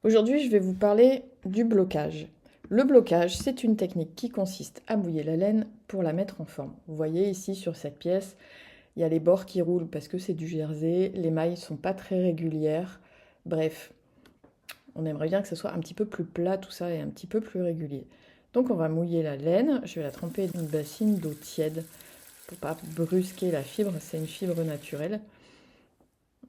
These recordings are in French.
Aujourd'hui, je vais vous parler du blocage. Le blocage, c'est une technique qui consiste à mouiller la laine pour la mettre en forme. Vous voyez ici sur cette pièce, il y a les bords qui roulent parce que c'est du jersey, les mailles sont pas très régulières. Bref, on aimerait bien que ce soit un petit peu plus plat tout ça et un petit peu plus régulier. Donc on va mouiller la laine, je vais la tremper dans une bassine d'eau tiède pour pas brusquer la fibre, c'est une fibre naturelle.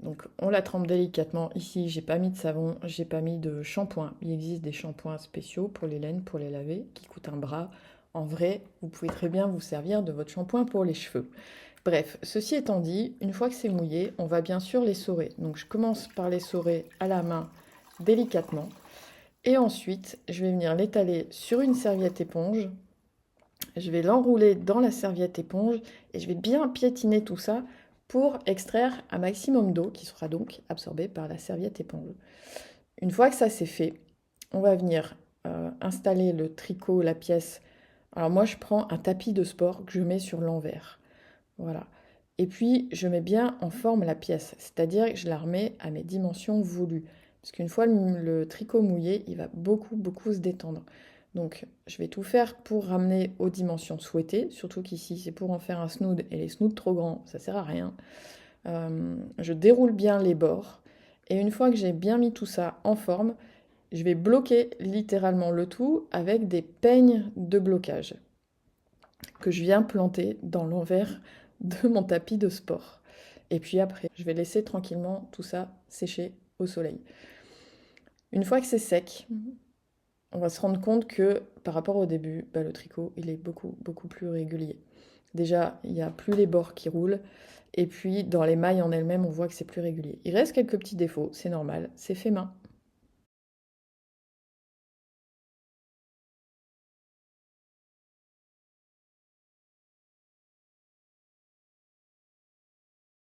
Donc on la trempe délicatement. Ici, j'ai pas mis de savon, j'ai pas mis de shampoing. Il existe des shampoings spéciaux pour les laines, pour les laver, qui coûtent un bras. En vrai, vous pouvez très bien vous servir de votre shampoing pour les cheveux. Bref, ceci étant dit, une fois que c'est mouillé, on va bien sûr les saurer. Donc je commence par les saurer à la main délicatement. Et ensuite, je vais venir l'étaler sur une serviette éponge. Je vais l'enrouler dans la serviette éponge et je vais bien piétiner tout ça pour extraire un maximum d'eau qui sera donc absorbée par la serviette éponge. Une fois que ça c'est fait, on va venir installer le tricot, la pièce. Alors moi je prends un tapis de sport que je mets sur l'envers. Voilà. Et puis je mets bien en forme la pièce, c'est-à-dire que je la remets à mes dimensions voulues. Parce qu'une fois le tricot mouillé, il va beaucoup se détendre. Donc je vais tout faire pour ramener aux dimensions souhaitées, surtout qu'ici c'est pour en faire un snood et les snoods trop grands, ça sert à rien. Je déroule bien les bords et une fois que j'ai bien mis tout ça en forme, je vais bloquer littéralement le tout avec des peignes de blocage que je viens planter dans l'envers de mon tapis de sport. Et puis après, je vais laisser tranquillement tout ça sécher au soleil. Une fois que c'est sec, on va se rendre compte que par rapport au début, le tricot, il est beaucoup plus régulier. Déjà, il n'y a plus les bords qui roulent, et puis dans les mailles en elles-mêmes, on voit que c'est plus régulier. Il reste quelques petits défauts, c'est normal, c'est fait main.